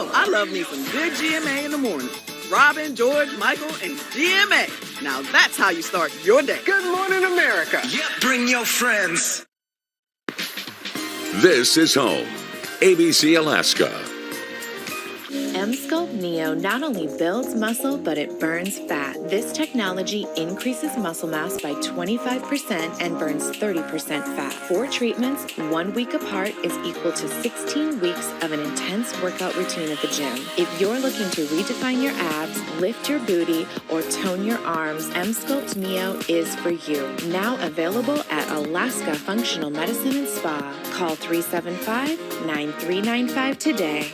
know I love me some good GMA in the morning. Robin, George, Michael, and GMA. Now that's how you start your day. Good morning, America. Yep, bring your friends. This is home. ABC Alaska. Emsculpt Neo not only builds muscle, but it burns fat. This technology increases muscle mass by 25% and burns 30% fat. 4 treatments, 1 week apart, is equal to 16 weeks of an intense workout routine at the gym. If you're looking to redefine your abs, lift your booty, or tone your arms, Emsculpt Neo is for you. Now available at Alaska Functional Medicine and Spa. Call 375-9395 today.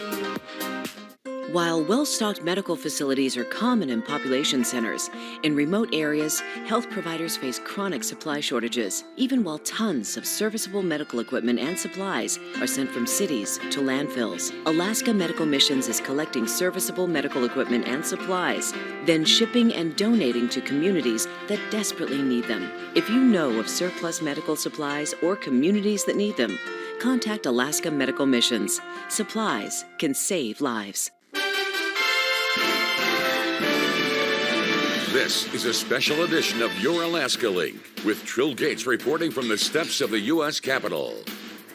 While well-stocked medical facilities are common in population centers, in remote areas, health providers face chronic supply shortages, even while tons of serviceable medical equipment and supplies are sent from cities to landfills. Alaska Medical Missions is collecting serviceable medical equipment and supplies, then shipping and donating to communities that desperately need them. If you know of surplus medical supplies or communities that need them, contact Alaska Medical Missions. Supplies can save lives. This is a special edition of Your Alaska Link with Trill Gates reporting from the steps of the U.S. Capitol.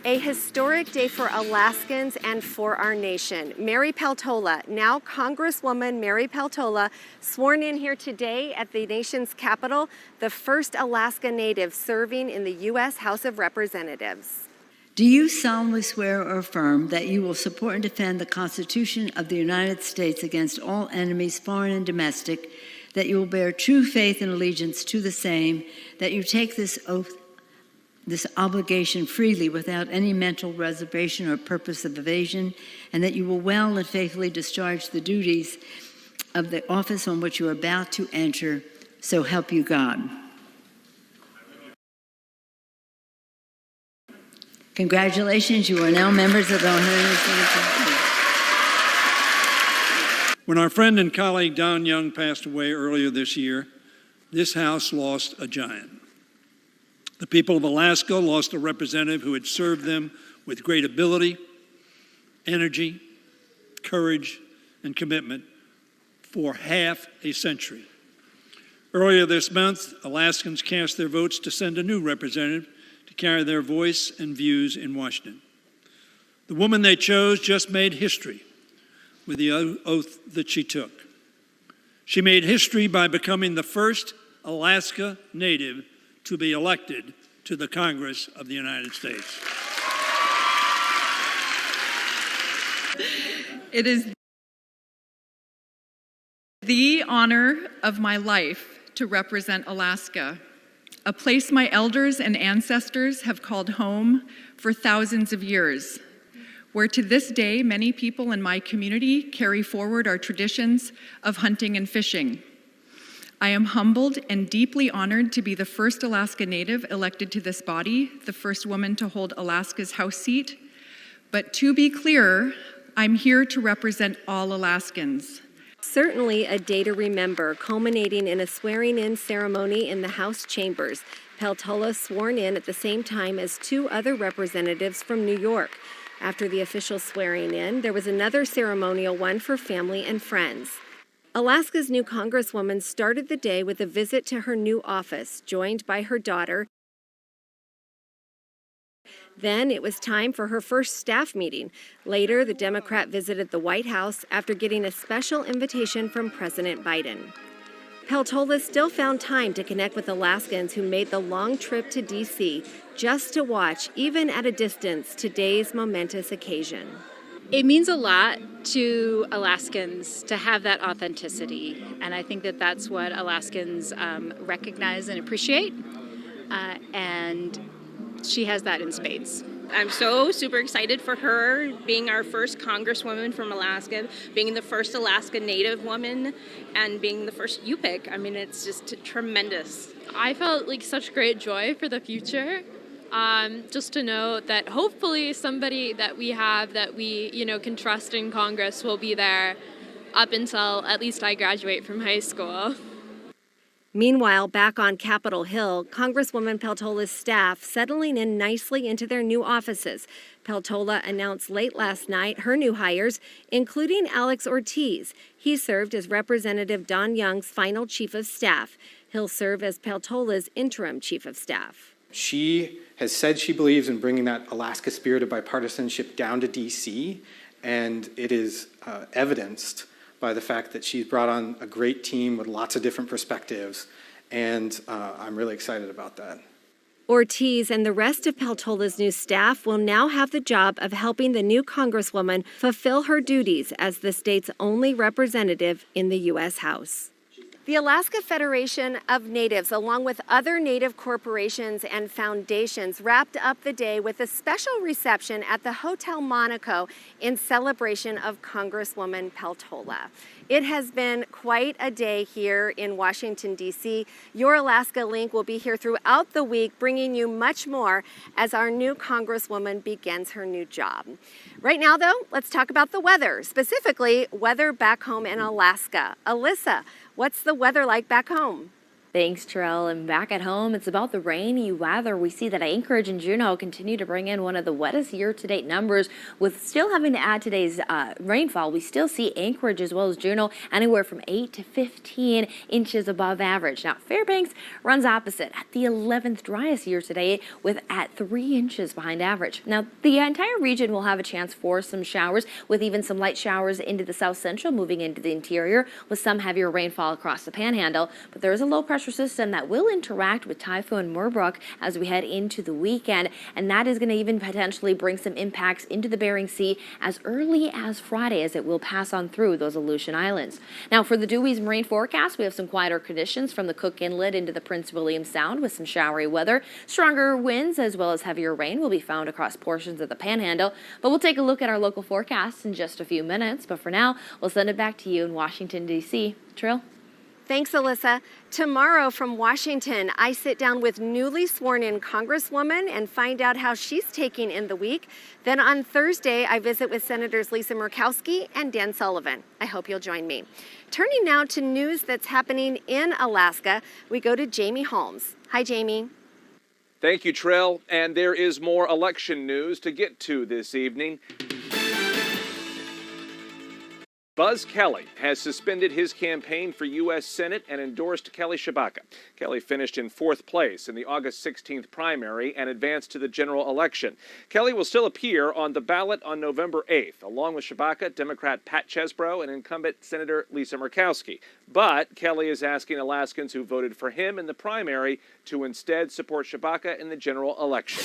A historic day for Alaskans and for our nation. Mary Peltola, now Congresswoman Mary Peltola, sworn in here today at the nation's capital, the first Alaska Native serving in the U.S. House of Representatives. Do you solemnly swear or affirm that you will support and defend the Constitution of the United States against all enemies, foreign and domestic, that you will bear true faith and allegiance to the same, that you take this oath, this obligation freely without any mental reservation or purpose of evasion, and that you will well and faithfully discharge the duties of the office on which you are about to enter, so help you God? Congratulations, you are now members of the 175th. When our friend and colleague Don Young passed away earlier this year, this House lost a giant. The people of Alaska lost a representative who had served them with great ability, energy, courage, and commitment for half a century. Earlier this month, Alaskans cast their votes to send a new representative to carry their voice and views in Washington. The woman they chose just made history with the oath that she took. She made history by becoming the first Alaska Native to be elected to the Congress of the United States. It is the honor of my life to represent Alaska, a place my elders and ancestors have called home for thousands of years, where to this day many people in my community carry forward our traditions of hunting and fishing. I am humbled and deeply honored to be the first Alaska Native elected to this body, the first woman to hold Alaska's House seat. But to be clear, I'm here to represent all Alaskans. Certainly a day to remember, culminating in a swearing-in ceremony in the House chambers. Peltola sworn in at the same time as 2 other representatives from New York. After the official swearing in, there was another ceremonial one for family and friends. Alaska's new Congresswoman started the day with a visit to her new office, joined by her daughter. Then it was time for her first staff meeting. Later, the Democrat visited the White House after getting a special invitation from President Biden. Peltola still found time to connect with Alaskans who made the long trip to D.C. just to watch, even at a distance, today's momentous occasion. It means a lot to Alaskans to have that authenticity, and I think that that's what Alaskans recognize and appreciate, and she has that in spades. I'm so super excited for her being our first Congresswoman from Alaska, being the first Alaska Native woman, and being the first U-Pick. I mean, it's just tremendous. I felt like such great joy for the future. Just to know that hopefully somebody that we have that we, can trust in Congress will be there up until at least I graduate from high school. Meanwhile, back on Capitol Hill, Congresswoman Peltola's staff settling in nicely into their new offices. Peltola announced late last night her new hires, including Alex Ortiz. He served as Representative Don Young's final chief of staff. He'll serve as Peltola's interim chief of staff. She has said she believes in bringing that Alaska spirit of bipartisanship down to D.C., and it is evidenced by the fact that she's brought on a great team with lots of different perspectives, and I'm really excited about that. Ortiz and the rest of Peltola's new staff will now have the job of helping the new Congresswoman fulfill her duties as the state's only representative in the U.S. House. The Alaska Federation of Natives, along with other Native corporations and foundations, wrapped up the day with a special reception at the Hotel Monaco in celebration of Congresswoman Peltola. It has been quite a day here in Washington, D.C. Your Alaska Link will be here throughout the week, bringing you much more as our new Congresswoman begins her new job. Right now, though, let's talk about the weather, specifically weather back home in Alaska. Alyssa, what's the weather like back home? Thanks, Terrell. And back at home, it's about the rainy weather. We see that Anchorage and Juneau continue to bring in one of the wettest year-to-date numbers, with still having to add today's rainfall. We still see Anchorage as well as Juneau anywhere from 8 to 15 inches above average. Now, Fairbanks runs opposite at the 11th driest year-to-date, with at 3 inches behind average. Now, the entire region will have a chance for some showers, with even some light showers into the south central, moving into the interior, with some heavier rainfall across the panhandle. But there is a low pressure system that will interact with Typhoon Murdock as we head into the weekend, and that is going to even potentially bring some impacts into the Bering Sea as early as Friday, as it will pass on through those Aleutian Islands. Now, for the Dewey's marine forecast, we have some quieter conditions from the Cook Inlet into the Prince William Sound with some showery weather. Stronger winds as well as heavier rain will be found across portions of the Panhandle, but we'll take a look at our local forecasts in just a few minutes. But for now, we'll send it back to you in Washington, D.C. Trill? Thanks, Alyssa. Tomorrow from Washington, I sit down with newly sworn-in Congresswoman and find out how she's taking in the week. Then on Thursday, I visit with Senators Lisa Murkowski and Dan Sullivan. I hope you'll join me. Turning now to news that's happening in Alaska, we go to Jamie Holmes. Hi, Jamie. Thank you, Trell. And there is more election news to get to this evening. Buzz Kelly has suspended his campaign for U.S. Senate and endorsed Kelly Tshibaka. Kelly finished in 4th place in the August 16th primary and advanced to the general election. Kelly will still appear on the ballot on November 8th, along with Tshibaka, Democrat Pat Chesbrough, and incumbent Senator Lisa Murkowski. But Kelly is asking Alaskans who voted for him in the primary to instead support Tshibaka in the general election.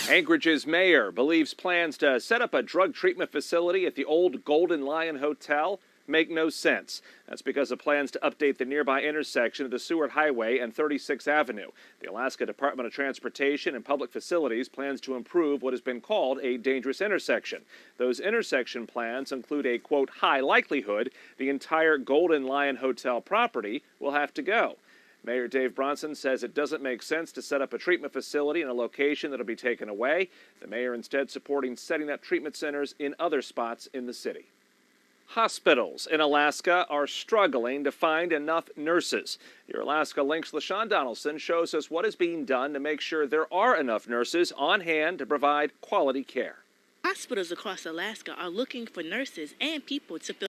Anchorage's mayor believes plans to set up a drug treatment facility at the old Golden Lion Hotel make no sense. That's because of plans to update the nearby intersection of the Seward Highway and 36th Avenue. The Alaska Department of Transportation and Public Facilities plans to improve what has been called a dangerous intersection. Those intersection plans include a, quote, high likelihood the entire Golden Lion Hotel property will have to go. Mayor Dave Bronson says it doesn't make sense to set up a treatment facility in a location that will be taken away. The mayor instead supporting setting up treatment centers in other spots in the city. Hospitals in Alaska are struggling to find enough nurses. Your Alaska Link's LaShawn Donaldson shows us what is being done to make sure there are enough nurses on hand to provide quality care. Hospitals across Alaska are looking for nurses and people to fill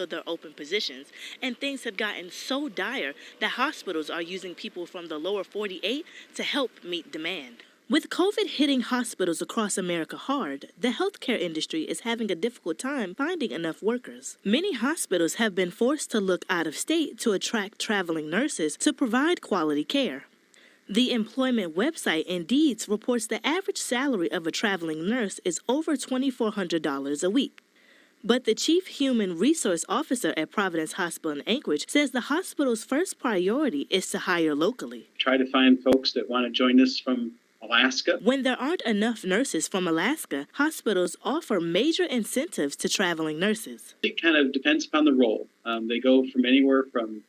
their open positions, and things have gotten so dire that hospitals are using people from the lower 48 to help meet demand. With COVID hitting hospitals across America hard, the healthcare industry is having a difficult time finding enough workers. Many hospitals have been forced to look out of state to attract traveling nurses to provide quality care. The employment website Indeed reports the average salary of a traveling nurse is over $2,400 a week. But the chief human resource officer at Providence Hospital in Anchorage says the hospital's first priority is to hire locally. Try to find folks that want to join us from Alaska. When there aren't enough nurses from Alaska, hospitals offer major incentives to traveling nurses. It kind of depends upon the role. They go from anywhere from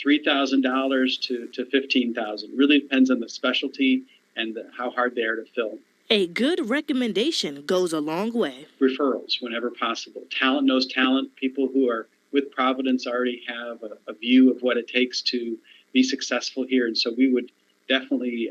$3,000 to $15,000. Really depends on the specialty and how hard they are to fill. A good recommendation goes a long way. Referrals whenever possible. Talent knows talent. People who are with Providence already have a view of what it takes to be successful here. And so we would definitely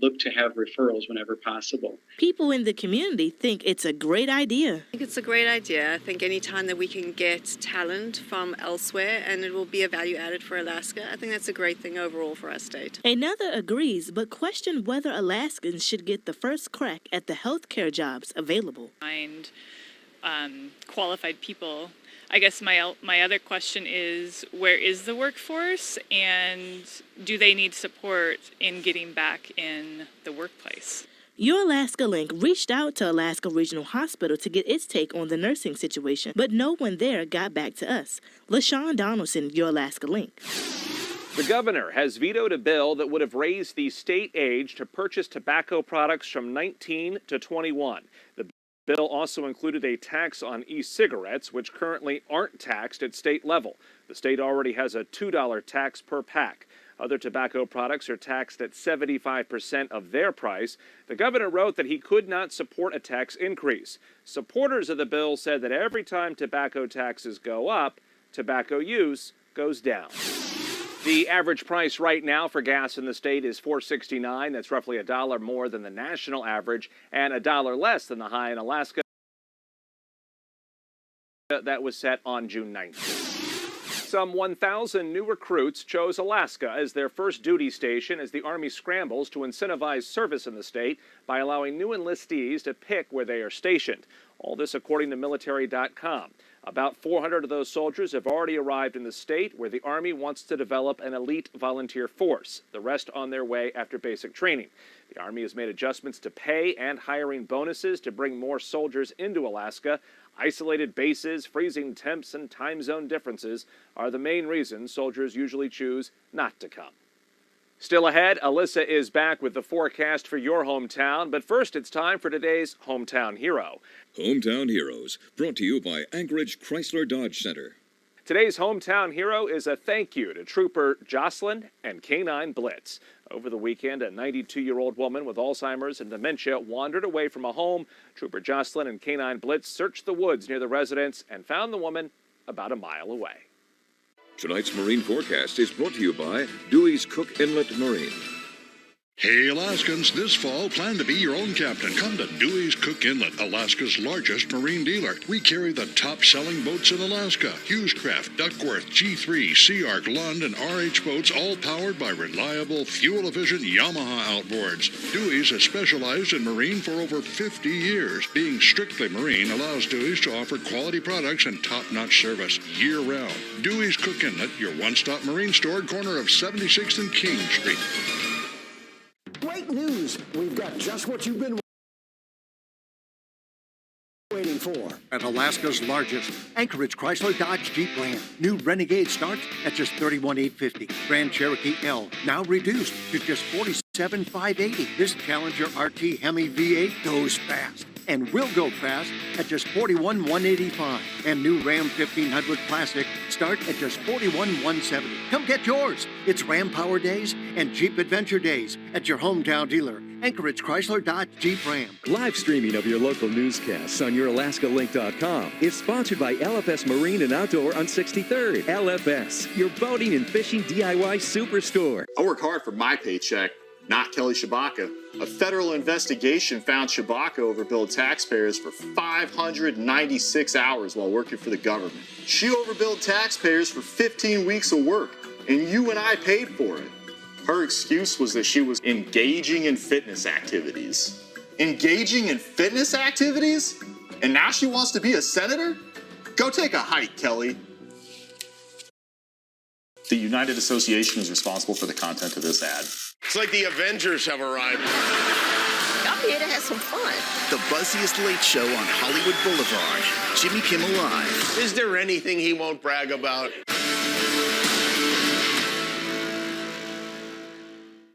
look to have referrals whenever possible. People in the community think it's a great idea. I think it's a great idea. I think any time that we can get talent from elsewhere and it will be a value added for Alaska, I think that's a great thing overall for our state. Another agrees, but questioned whether Alaskans should get the first crack at the healthcare jobs available. Find qualified people. I guess my other question is, where is the workforce, and do they need support in getting back in the workplace? Your Alaska Link reached out to Alaska Regional Hospital to get its take on the nursing situation, but no one there got back to us. LaShawn Donaldson, Your Alaska Link. The governor has vetoed a bill that would have raised the state age to purchase tobacco products from 19 to 21. The bill also included a tax on e-cigarettes, which currently aren't taxed at state level. The state already has a $2 tax per pack. Other tobacco products are taxed at 75% of their price. The governor wrote that he could not support a tax increase. Supporters of the bill said that every time tobacco taxes go up, tobacco use goes down. The average price right now for gas in the state is $4.69. That's roughly $1 more than the national average and $1 less than the high in Alaska that was set on June 9th. Some 1,000 new recruits chose Alaska as their first duty station as the Army scrambles to incentivize service in the state by allowing new enlistees to pick where they are stationed. All this according to military.com. About 400 of those soldiers have already arrived in the state, where the Army wants to develop an elite volunteer force, the rest on their way after basic training. The Army has made adjustments to pay and hiring bonuses to bring more soldiers into Alaska. Isolated bases, freezing temps, and time zone differences are the main reasons soldiers usually choose not to come. Still ahead, Alyssa is back with the forecast for your hometown, but first it's time for today's Hometown Hero. Hometown Heroes, brought to you by Anchorage Chrysler Dodge Center. Today's Hometown Hero is a thank you to Trooper Jocelyn and K-9 Blitz. Over the weekend, a 92-year-old woman with Alzheimer's and dementia wandered away from a home. Trooper Jocelyn and K-9 Blitz searched the woods near the residence and found the woman about a mile away. Tonight's marine forecast is brought to you by Dewey's Cook Inlet Marine. Hey, Alaskans, this fall, plan to be your own captain. Come to Dewey's Cook Inlet, Alaska's largest marine dealer. We carry the top-selling boats in Alaska. Hughescraft, Duckworth, G3, Sea Arc, Lund, and RH boats, all powered by reliable, fuel-efficient Yamaha outboards. Dewey's has specialized in marine for over 50 years. Being strictly marine allows Dewey's to offer quality products and top-notch service year-round. Dewey's Cook Inlet, your one-stop marine store, corner of 76th and King Street. Great news! We've got just what you've been waiting for. At Alaska's largest Anchorage Chrysler Dodge Jeep brand. New Renegade starts at just $31,850. Grand Cherokee L now reduced to just $47,580. This Challenger RT Hemi V8 goes fast and will go fast at just $41,185. And new Ram 1500 Classic start at just $41,170. Come get yours. It's Ram Power Days and Jeep Adventure Days at your hometown dealer, Anchorage Chrysler Dodge Jeep Ram. Live streaming of your local newscasts on youralaskaLink.com is sponsored by LFS Marine and Outdoor on 63rd. LFS, your boating and fishing DIY superstore. I work hard for my paycheck, not Kelly Shabaka. A federal investigation found Shabaka overbilled taxpayers for 596 hours while working for the government. She overbilled taxpayers for 15 weeks of work, and you and I paid for it. Her excuse was that she was engaging in fitness activities. Engaging in fitness activities? And now she wants to be a senator? Go take a hike, Kelly. The United Association is responsible for the content of this ad. It's like the Avengers have arrived. I'm here to have some fun. The buzziest late show on Hollywood Boulevard. Jimmy Kimmel Live. Is there anything he won't brag about?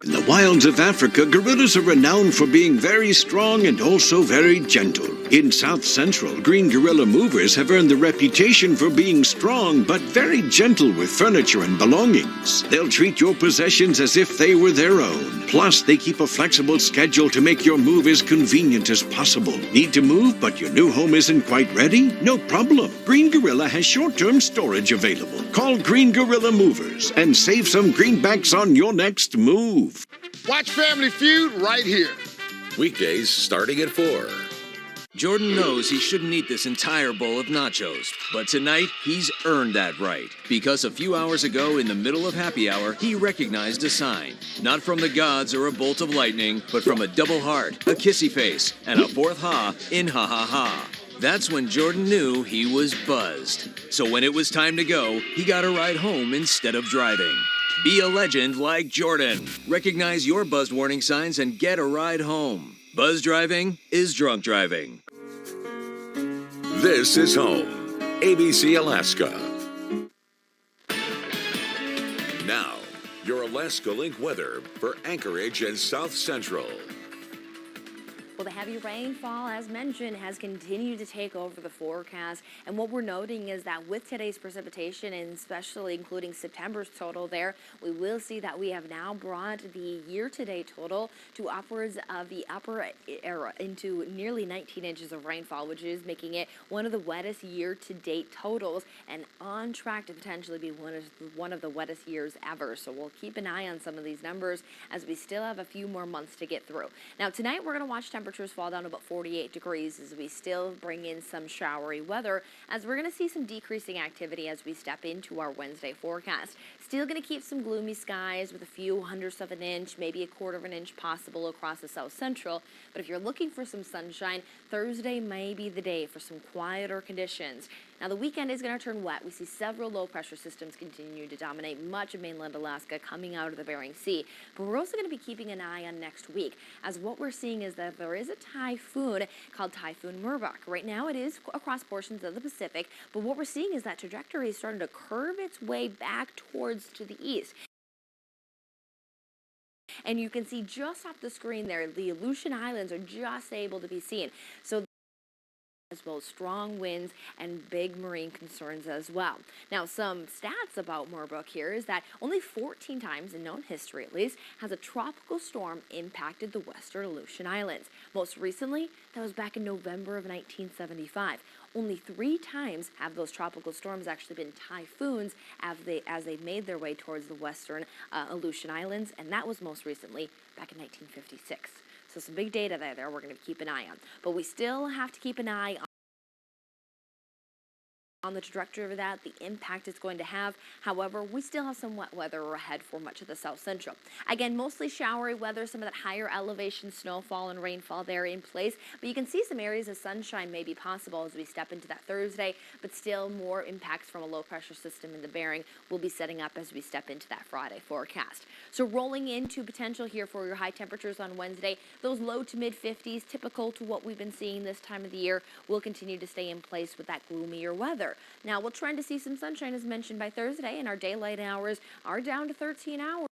In the the wilds of Africa, gorillas are renowned for being very strong and also very gentle. In South Central, green gorilla movers have earned the reputation for being strong but very gentle with furniture and belongings. They'll treat your possessions as if they were their own. Plus, they keep a flexible schedule to make your move as convenient as possible. Need to move, but your new home isn't quite ready? No problem. Green Gorilla has short-term storage available. Call Green Gorilla Movers and save some greenbacks on your next move. Watch Family Feud right here. Weekdays starting at 4. Jordan knows he shouldn't eat this entire bowl of nachos, but tonight he's earned that right. Because a few hours ago, in the middle of happy hour, he recognized a sign. Not from the gods or a bolt of lightning, but from a double heart, a kissy face, and a fourth ha in ha ha ha. That's when Jordan knew he was buzzed. So when it was time to go, he got a ride home instead of driving. Be a legend like Jordan. Recognize your buzzed warning signs and get a ride home. Buzz driving is drunk driving. This is home, ABC Alaska. Now, your Alaska Link weather for Anchorage and South Central. Well, the heavy rainfall, as mentioned, has continued to take over the forecast. And what we're noting is that with today's precipitation, and especially including September's total there, we will see that we have now brought the year-to-date total to upwards of the upper era into nearly 19 inches of rainfall, which is making it one of the wettest year-to-date totals and on track to potentially be one of the wettest years ever. So we'll keep an eye on some of these numbers as we still have a few more months to get through. Now, tonight we're going to watch temperatures fall down to about 48 degrees as we still bring in some showery weather, as we're going to see some decreasing activity as we step into our Wednesday forecast. Still going to keep some gloomy skies with a few hundredths of an inch, maybe a quarter of an inch possible across the South Central. But if you're looking for some sunshine, Thursday may be the day for some quieter conditions. Now, the weekend is going to turn wet. We see several low-pressure systems continue to dominate much of mainland Alaska coming out of the Bering Sea. But we're also going to be keeping an eye on next week, as what we're seeing is that there is a typhoon called Typhoon Murdock. Right now, it is across portions of the Pacific, but what we're seeing is that trajectory is starting to curve its way back towards to the east. And you can see just off the screen there, the Aleutian Islands are just able to be seen. So as well as strong winds and big marine concerns as well. Now, some stats about Murdock here is that only 14 times in known history, at least, has a tropical storm impacted the western Aleutian Islands. Most recently, that was back in November of 1975. Only 3 times have those tropical storms actually been typhoons as they made their way towards the western Aleutian Islands, and that was most recently back in 1956. So some big data there we're going to keep an eye on. But we still have to keep an eye on the trajectory of that, the impact it's going to have. However, we still have some wet weather ahead for much of the South Central. Again, mostly showery weather, some of that higher elevation snowfall and rainfall there in place, but you can see some areas of sunshine may be possible as we step into that Thursday, but still more impacts from a low pressure system in the Bering will be setting up as we step into that Friday forecast. So rolling into potential here for your high temperatures on Wednesday, those low to mid 50s, typical to what we've been seeing this time of the year, will continue to stay in place with that gloomier weather. Now, we'll try to see some sunshine as mentioned by Thursday, and our daylight hours are down to 13 hours.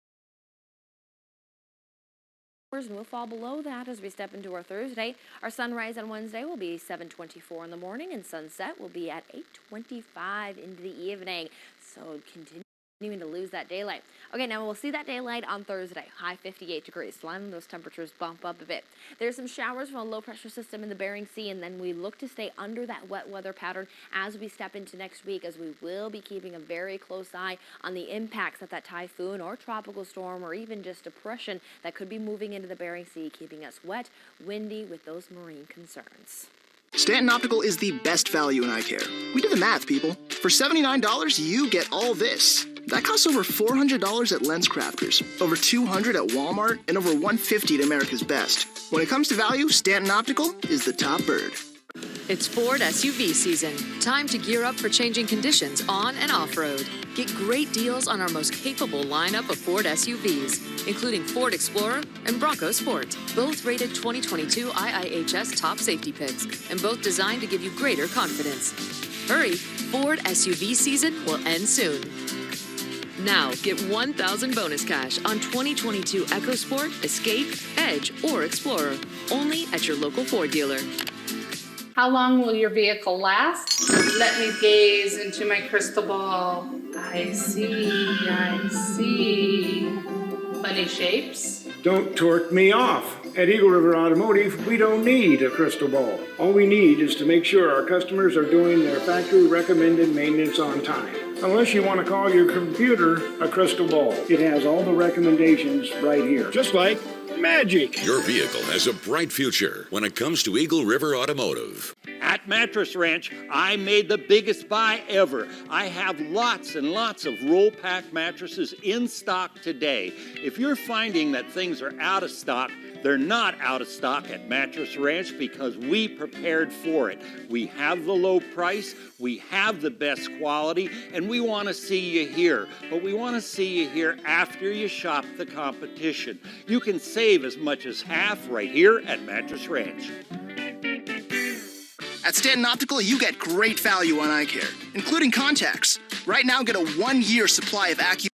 And we'll fall below that as we step into our Thursday. Our sunrise on Wednesday will be 7:24 in the morning, and sunset will be at 8:25 into the evening. So continuing to lose that daylight. Okay, now we'll see that daylight on Thursday, high 58 degrees. Sliding those temperatures bump up a bit. There's some showers from a low pressure system in the Bering Sea, and then we look to stay under that wet weather pattern as we step into next week, as we will be keeping a very close eye on the impacts that typhoon or tropical storm or even just depression that could be moving into the Bering Sea, keeping us wet, windy with those marine concerns. Stanton Optical is the best value in eye care. We did the math, people. For $79, you get all this. That costs over $400 at LensCrafters, over $200 at Walmart, and over $150 at America's Best. When it comes to value, Stanton Optical is the top bird. It's Ford SUV season. Time to gear up for changing conditions on and off-road. Get great deals on our most capable lineup of Ford SUVs, including Ford Explorer and Bronco Sport. Both rated 2022 IIHS top safety picks, and both designed to give you greater confidence. Hurry, Ford SUV season will end soon. Now get 1,000 bonus cash on 2022 EcoSport, Escape, Edge, or Explorer. Only at your local Ford dealer. How long will your vehicle last? Let me gaze into my crystal ball. I see. Funny shapes. Don't torque me off. At Eagle River Automotive, we don't need a crystal ball. All we need is to make sure our customers are doing their factory recommended maintenance on time. Unless you want to call your computer a crystal ball. It has all the recommendations right here. Just like magic. Your vehicle has a bright future when it comes to Eagle River Automotive. At Mattress Ranch, I made the biggest buy ever. I have lots and lots of roll pack mattresses in stock today. If you're finding that things are out of stock, they're not out of stock at Mattress Ranch because we prepared for it. We have the low price, we have the best quality, and we want to see you here. But we want to see you here after you shop the competition. You can save as much as half right here at Mattress Ranch. At Stanton Optical, you get great value on eye care, including contacts. Right now, get a 1-year supply of AccuView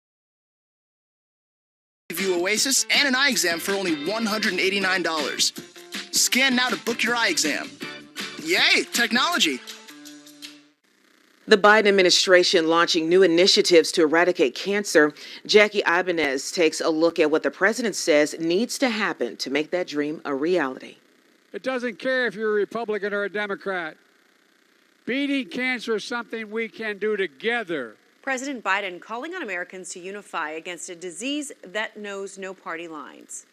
Oasis and an eye exam for only $189. Scan now to book your eye exam. Yay, technology! The Biden administration launching new initiatives to eradicate cancer. Jackie Ibanez takes a look at what the president says needs to happen to make that dream a reality. It doesn't care if you're a Republican or a Democrat. Beating cancer is something we can do together. President Biden calling on Americans to unify against a disease that knows no party lines.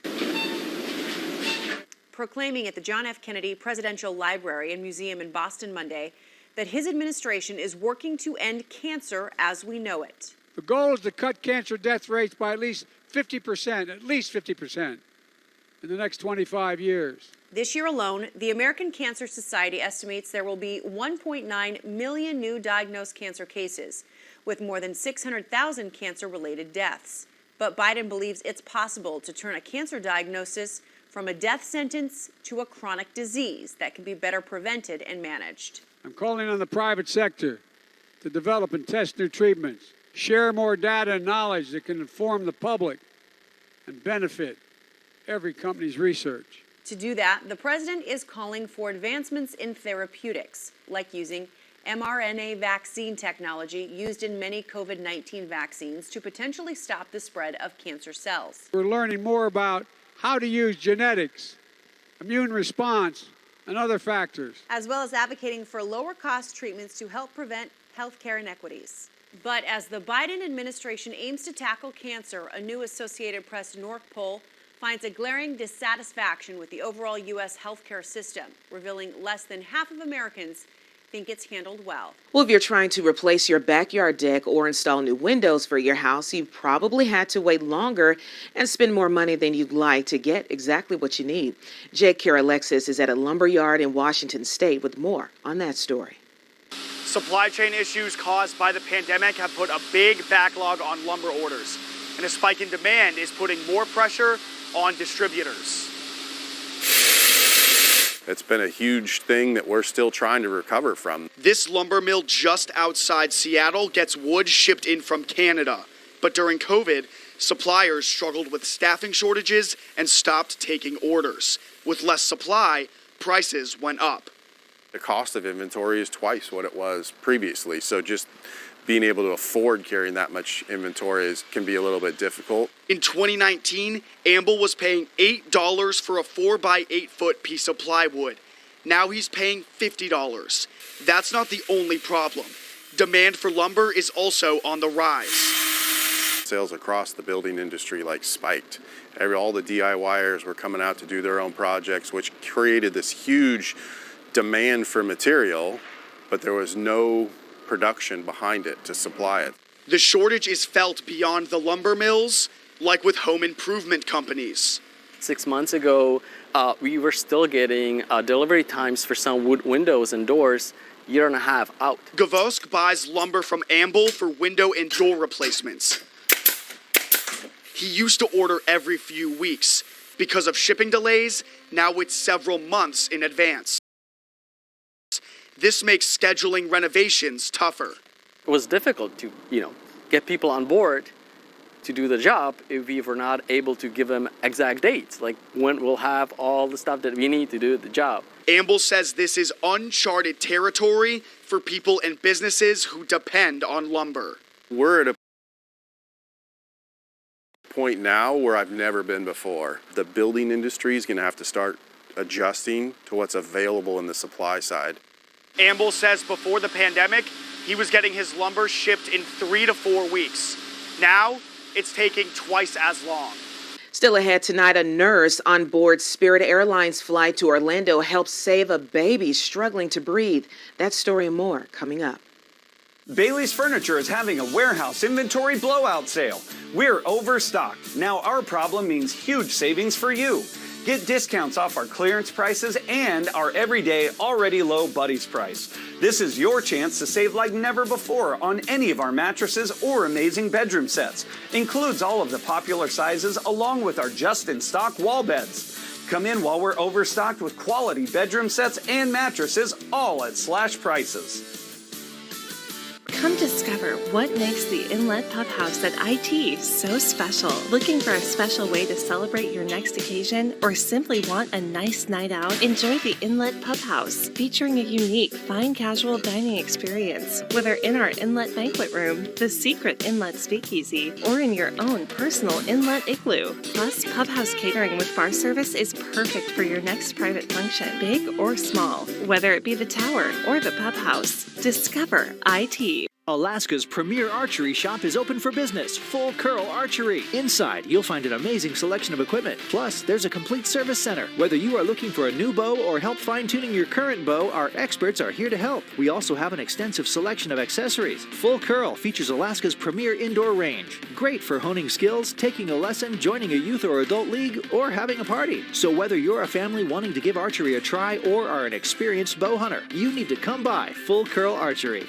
Proclaiming at the John F. Kennedy Presidential Library and Museum in Boston Monday that his administration is working to end cancer as we know it. The goal is to cut cancer death rates by at least 50% in the next 25 years. This year alone, the American Cancer Society estimates there will be 1.9 million new diagnosed cancer cases, with more than 600,000 cancer-related deaths. But Biden believes it's possible to turn a cancer diagnosis from a death sentence to a chronic disease that can be better prevented and managed. I'm calling on the private sector to develop and test new treatments, share more data and knowledge that can inform the public and benefit every company's research. To do that, the president is calling for advancements in therapeutics, like using mRNA vaccine technology used in many COVID-19 vaccines to potentially stop the spread of cancer cells. We're learning more about how to use genetics, immune response, and other factors, as well as advocating for lower-cost treatments to help prevent healthcare inequities. But as the Biden administration aims to tackle cancer, a new Associated Press NORC poll finds a glaring dissatisfaction with the overall U.S. healthcare system, revealing less than half of Americans think it's handled well. Well, if you're trying to replace your backyard deck or install new windows for your house, you've probably had to wait longer and spend more money than you'd like to get exactly what you need. Jake Caralexis is at a lumber yard in Washington State with more on that story. Supply chain issues caused by the pandemic have put a big backlog on lumber orders, and a spike in demand is putting more pressure on distributors. It's been a huge thing that we're still trying to recover from. This lumber mill just outside Seattle gets wood shipped in from Canada. But during COVID, suppliers struggled with staffing shortages and stopped taking orders. With less supply, prices went up. The cost of inventory is twice what it was previously, so just being able to afford carrying that much inventory can be a little bit difficult. In 2019, Amble was paying $8 for a 4x8 foot piece of plywood. Now he's paying $50. That's not the only problem. Demand for lumber is also on the rise. Sales across the building industry spiked. All the DIYers were coming out to do their own projects, which created this huge demand for material, but there was no production behind it to supply it. The shortage is felt beyond the lumber mills, like with home improvement companies. 6 months ago, we were still getting delivery times for some wood windows and doors, year and a half out. Gavosk buys lumber from Amble for window and door replacements. He used to order every few weeks. Because of shipping delays, now it's several months in advance. This makes scheduling renovations tougher. It was difficult to, get people on board to do the job if we were not able to give them exact dates, like when we'll have all the stuff that we need to do the job. Amble says this is uncharted territory for people and businesses who depend on lumber. We're at a point now where I've never been before. The building industry is going to have to start adjusting to what's available in the supply side. Amble says before the pandemic, he was getting his lumber shipped in 3 to 4 weeks. Now, it's taking twice as long. Still ahead tonight, a nurse on board Spirit Airlines flight to Orlando helped save a baby struggling to breathe. That story and more coming up. Bailey's Furniture is having a warehouse inventory blowout sale. We're overstocked. Now our problem means huge savings for you. Get discounts off our clearance prices and our everyday already low Buddies price. This is your chance to save like never before on any of our mattresses or amazing bedroom sets. Includes all of the popular sizes along with our just-in-stock wall beds. Come in while we're overstocked with quality bedroom sets and mattresses, all at slash prices. Come discover what makes the Inlet Pub House at IT so special. Looking for a special way to celebrate your next occasion or simply want a nice night out? Enjoy the Inlet Pub House, featuring a unique fine casual dining experience. Whether in our Inlet Banquet Room, the secret Inlet Speakeasy, or in your own personal Inlet Igloo. Plus, Pub House catering with bar service is perfect for your next private function, big or small. Whether it be the Tower or the Pub House, discover IT. Alaska's premier archery shop is open for business, Full Curl Archery. Inside, you'll find an amazing selection of equipment. Plus, there's a complete service center. Whether you are looking for a new bow or help fine-tuning your current bow, our experts are here to help. We also have an extensive selection of accessories. Full Curl features Alaska's premier indoor range. Great for honing skills, taking a lesson, joining a youth or adult league, or having a party. So whether you're a family wanting to give archery a try or are an experienced bow hunter, you need to come by Full Curl Archery.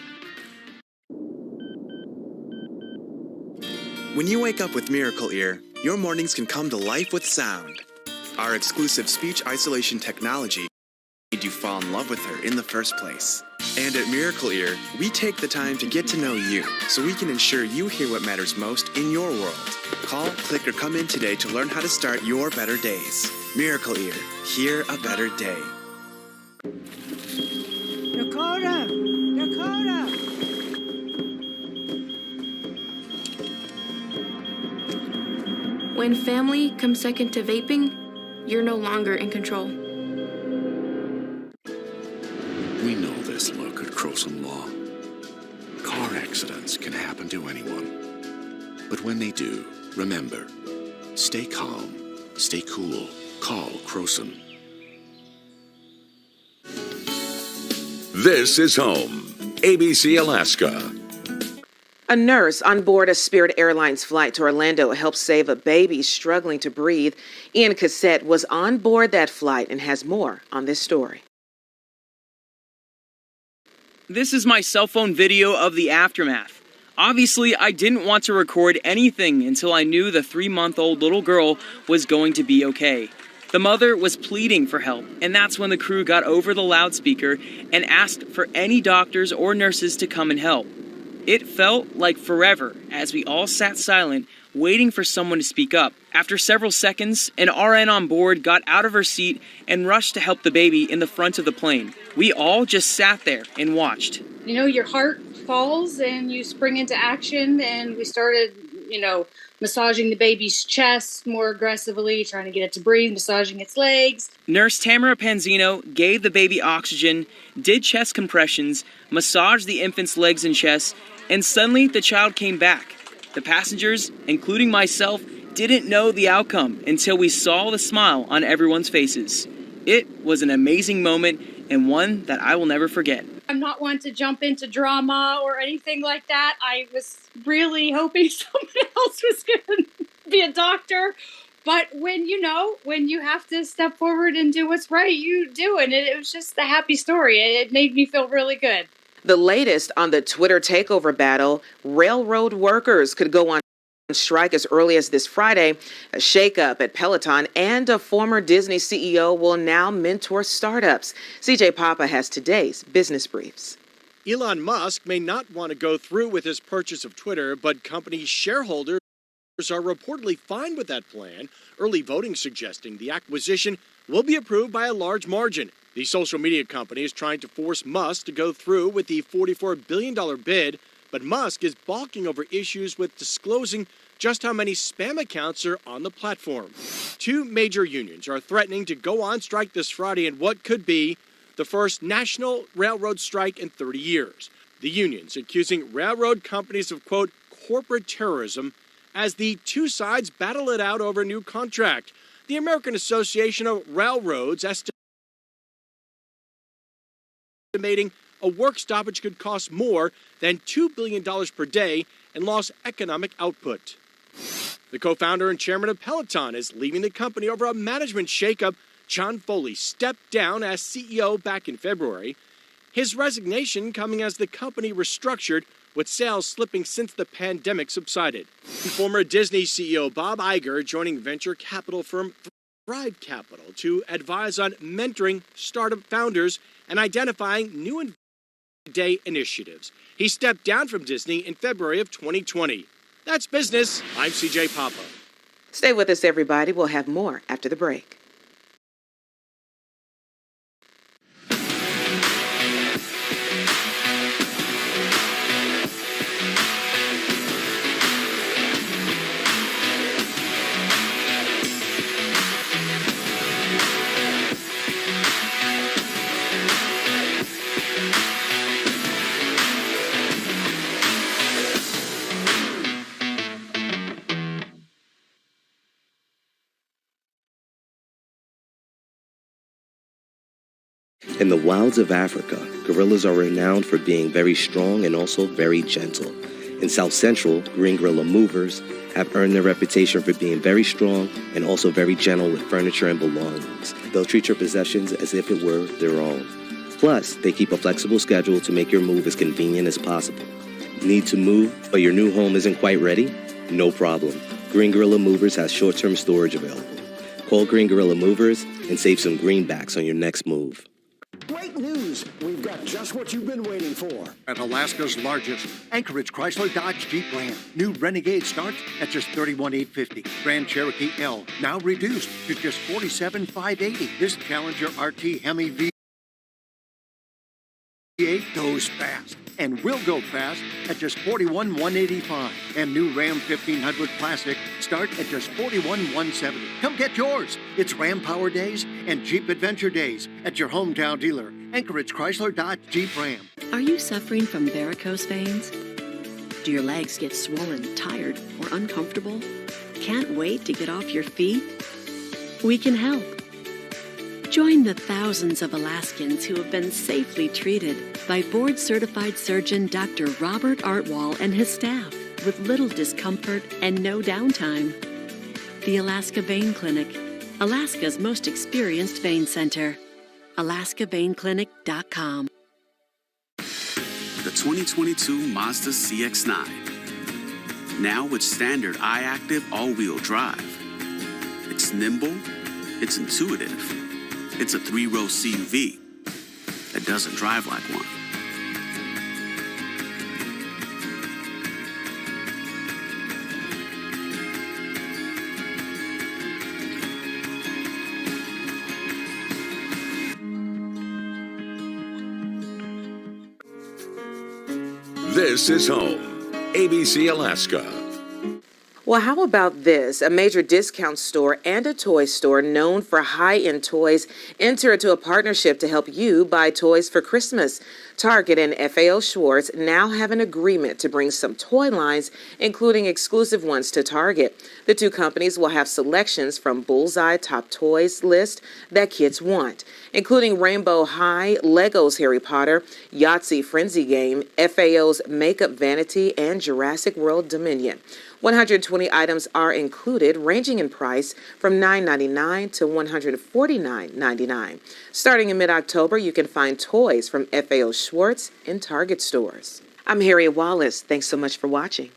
When you wake up with Miracle Ear, your mornings can come to life with sound. Our exclusive speech isolation technology made you fall in love with her in the first place. And at Miracle Ear, we take the time to get to know you so we can ensure you hear what matters most in your world. Call, click, or come in today to learn how to start your better days. Miracle Ear, hear a better day. Dakota! Dakota! When family comes second to vaping, you're no longer in control. We know this look at Crowson Law. Car accidents can happen to anyone. But when they do, remember, stay calm, stay cool, call Crowson. This is home, ABC Alaska. A nurse on board a Spirit Airlines flight to Orlando helped save a baby struggling to breathe. Ian Cassette was on board that flight and has more on this story. This is my cell phone video of the aftermath. Obviously, I didn't want to record anything until I knew the 3-month-old little girl was going to be okay. The mother was pleading for help, and that's when the crew got over the loudspeaker and asked for any doctors or nurses to come and help. It felt like forever as we all sat silent, waiting for someone to speak up. After several seconds, an RN on board got out of her seat and rushed to help the baby in the front of the plane. We all just sat there and watched. You know, your heart falls and you spring into action, and we started, massaging the baby's chest more aggressively, trying to get it to breathe, massaging its legs. Nurse Tamara Panzino gave the baby oxygen, did chest compressions, massaged the infant's legs and chest, and suddenly the child came back. The passengers, including myself, didn't know the outcome until we saw the smile on everyone's faces. It was an amazing moment and one that I will never forget. I'm not one to jump into drama or anything like that. I was really hoping someone else was going to be a doctor. But when you have to step forward and do what's right, you do. And it was just a happy story. It made me feel really good. The latest on the Twitter takeover battle, railroad workers could go on strike as early as this Friday. A shakeup at Peloton and a former Disney CEO will now mentor startups. CJ Papa has today's business briefs. Elon Musk may not want to go through with his purchase of Twitter, but company shareholders are reportedly fine with that plan, early voting suggesting the acquisition will be approved by a large margin. The social media company is trying to force Musk to go through with the $44 billion bid, but Musk is balking over issues with disclosing just how many spam accounts are on the platform. Two major unions are threatening to go on strike this Friday in what could be the first national railroad strike in 30 years. The unions accusing railroad companies of, quote, corporate terrorism as the two sides battle it out over a new contract. The American Association of Railroads estimating a work stoppage could cost more than $2 billion per day and lost economic output. The co-founder and chairman of Peloton is leaving the company over a management shakeup. John Foley stepped down as CEO back in February. His resignation coming as the company restructured, with sales slipping since the pandemic subsided. Former Disney CEO Bob Iger joining venture capital firm Thrive Capital to advise on mentoring startup founders and identifying new day initiatives. He stepped down from Disney in February of 2020. That's business. I'm CJ Papa. Stay with us, everybody. We'll have more after the break. In the wilds of Africa, gorillas are renowned for being very strong and also very gentle. In South Central, green gorilla movers have earned their reputation for being very strong and also very gentle with furniture and belongings. They'll treat your possessions as if it were their own. Plus, they keep a flexible schedule to make your move as convenient as possible. Need to move, but your new home isn't quite ready? No problem. Green Gorilla Movers has short-term storage available. Call Green Gorilla Movers and save some greenbacks on your next move. Great news! We've got just what you've been waiting for. At Alaska's largest Anchorage Chrysler Dodge Jeep brand. New Renegade starts at just $31,850. Grand Cherokee L now reduced to just $47,580. This Challenger RT Hemi V8 goes fast and will go fast at just $41,185. And new Ram 1500 Classic start at just $41,170. Come get yours. It's Ram Power Days and Jeep Adventure Days at your hometown dealer, Anchorage Chrysler Dodge Jeep Ram. Are you suffering from varicose veins? Do your legs get swollen, tired, or uncomfortable? Can't wait to get off your feet? We can help. Join the thousands of Alaskans who have been safely treated by board-certified surgeon Dr. Robert Artwall and his staff with little discomfort and no downtime. The Alaska Vein Clinic, Alaska's most experienced vein center. AlaskaVeinClinic.com. The 2022 Mazda Cx-9. Now with standard iActive all-wheel drive. It's nimble, it's intuitive. It's a 3-row CUV that doesn't drive like one. This is home, ABC Alaska. Well, how about this? A major discount store and a toy store known for high-end toys enter into a partnership to help you buy toys for Christmas. Target and FAO Schwarz now have an agreement to bring some toy lines, including exclusive ones, to Target. The two companies will have selections from Bullseye Top Toys list that kids want, including Rainbow High, Lego's Harry Potter, Yahtzee Frenzy Game, FAO's Makeup Vanity, and Jurassic World Dominion. 120 items are included, ranging in price from $9.99 to $149.99. Starting in mid-October, you can find toys from FAO Schwarz in Target stores. I'm Harriet Wallace. Thanks so much for watching.